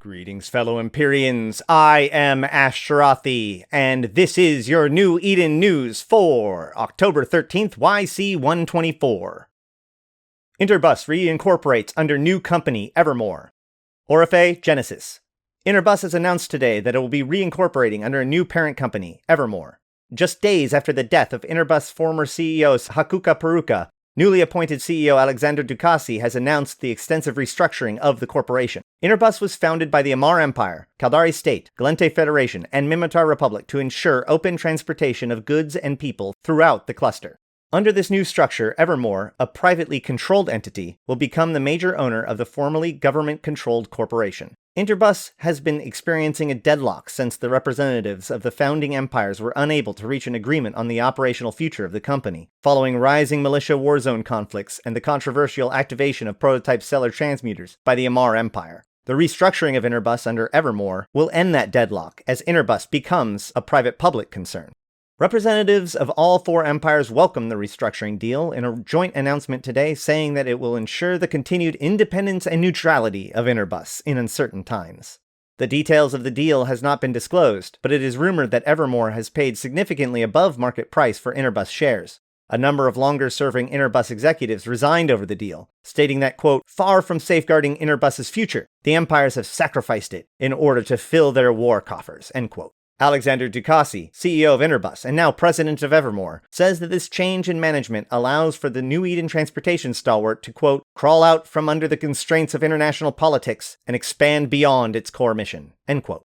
Greetings, fellow Empyreans. I am Ashtarothi, and this is your New Eden News for October 13th, YC 124. InterBus reincorporates under new company EverMore. Oriphe Genesis. InterBus has announced today that it will be reincorporating under a new parent company, EverMore. Just days after the death of InterBus former CEO Hakuka Peruka, newly appointed CEO Alexander Ducassi has announced the extensive restructuring of the corporation. InterBus was founded by the Amar Empire, Caldari State, Gallente Federation, and Minmatar Republic to ensure open transportation of goods and people throughout the cluster. Under this new structure, EverMore, a privately controlled entity, will become the major owner of the formerly government-controlled corporation. InterBus has been experiencing a deadlock since the representatives of the founding empires were unable to reach an agreement on the operational future of the company, following rising militia warzone conflicts and the controversial activation of prototype stellar transmuters by the Amar Empire. The restructuring of InterBus under EverMore will end that deadlock as InterBus becomes a private-public concern. Representatives of all four empires welcomed the restructuring deal in a joint announcement today, saying that it will ensure the continued independence and neutrality of InterBus in uncertain times. The details of the deal has not been disclosed, but it is rumored that EverMore has paid significantly above market price for InterBus shares. A number of longer-serving InterBus executives resigned over the deal, stating that, quote, far from safeguarding InterBus's future, the empires have sacrificed it in order to fill their war coffers, end quote. Alexander Ducassi, CEO of InterBus and now president of EverMore, says that this change in management allows for the New Eden transportation stalwart to, quote, crawl out from under the constraints of international politics and expand beyond its core mission, end quote.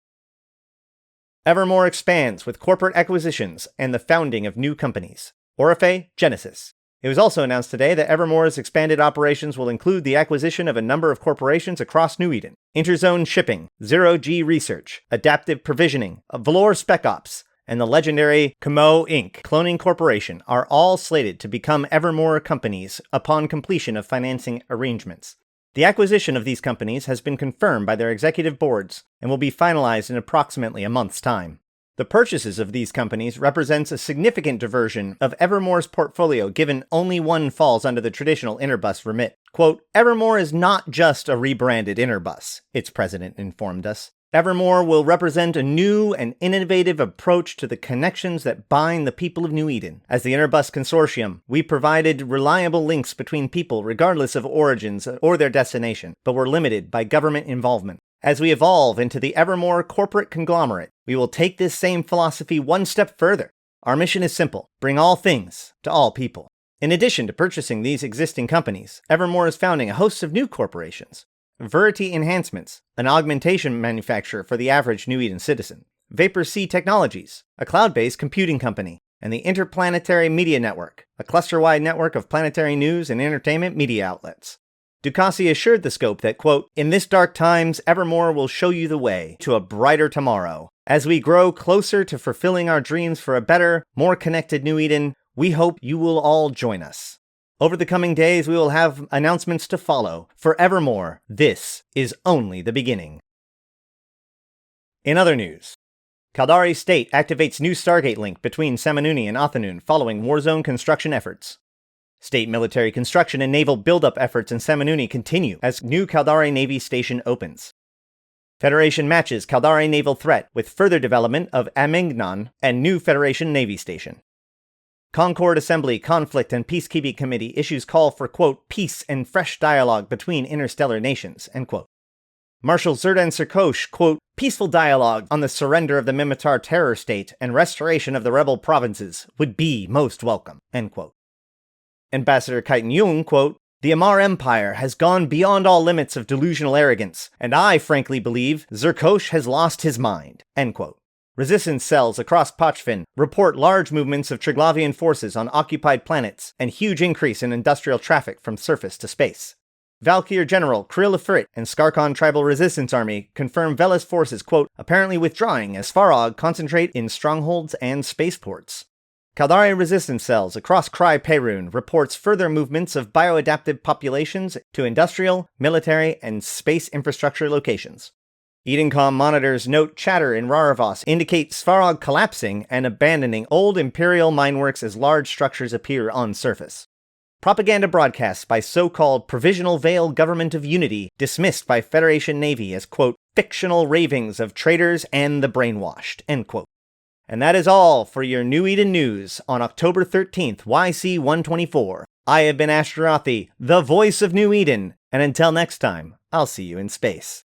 EverMore expands with corporate acquisitions and the founding of new companies. Oriphe Genesis. It was also announced today that EverMore's expanded operations will include the acquisition of a number of corporations across New Eden. Interzone Shipping, Zero-G Research, Adaptive Provisioning, Valor Spec Ops, and the legendary Kumo Inc. Cloning Corporation are all slated to become EverMore companies upon completion of financing arrangements. The acquisition of these companies has been confirmed by their executive boards and will be finalized in approximately a month's time. The purchases of these companies represents a significant diversion of EverMore's portfolio, given only one falls under the traditional InterBus remit. Quote, EverMore is not just a rebranded InterBus, its president informed us. EverMore will represent a new and innovative approach to the connections that bind the people of New Eden. As the InterBus Consortium, we provided reliable links between people regardless of origins or their destination, but were limited by government involvement. As we evolve into the EverMore corporate conglomerate, we will take this same philosophy one step further. Our mission is simple: bring all things to all people. In addition to purchasing these existing companies, EverMore is founding a host of new corporations. Verity Enhancements, an augmentation manufacturer for the average New Eden citizen. Vapor Sea Technologies, a cloud-based computing company. And the Interplanetary Media Network, a cluster-wide network of planetary news and entertainment media outlets. Ducassi assured the scope that, quote, in this dark times, EverMore will show you the way to a brighter tomorrow. As we grow closer to fulfilling our dreams for a better, more connected New Eden, we hope you will all join us. Over the coming days, we will have announcements to follow. For EverMore, this is only the beginning. In other news, Caldari State activates new Stargate link between Samanuni and Othanun following warzone construction efforts. State military construction and naval buildup efforts in Samanuni continue as new Caldari Navy station opens. Federation matches Caldari naval threat with further development of Amingnon and new Federation Navy station. Concord Assembly Conflict and Peacekeeping Committee issues call for, quote, peace and fresh dialogue between interstellar nations, end quote. Marshal Zerdan Sirkosh, quote, peaceful dialogue on the surrender of the Minmatar terror state and restoration of the rebel provinces would be most welcome, end quote. Ambassador Kaiten Jung, quote, the Amar Empire has gone beyond all limits of delusional arrogance, and I frankly believe Zerkosh has lost his mind, end quote. Resistance cells across Pochfin report large movements of Triglavian forces on occupied planets and huge increase in industrial traffic from surface to space. Valkyr General Krill Ifrit and Skarkon Tribal Resistance Army confirm Velas forces, quote, apparently withdrawing as Farog concentrate in strongholds and spaceports. Caldari resistance cells across Cry Perun reports further movements of bioadaptive populations to industrial, military, and space infrastructure locations. Edencom monitors note chatter in Raravos indicate Svarog collapsing and abandoning old Imperial mineworks as large structures appear on surface. Propaganda broadcasts by so-called Provisional Veil Government of Unity dismissed by Federation Navy as, quote, fictional ravings of traitors and the brainwashed, end quote. And that is all for your New Eden News on October 13th, YC 124. I have been Ashtarothi, the voice of New Eden, and until next time, I'll see you in space.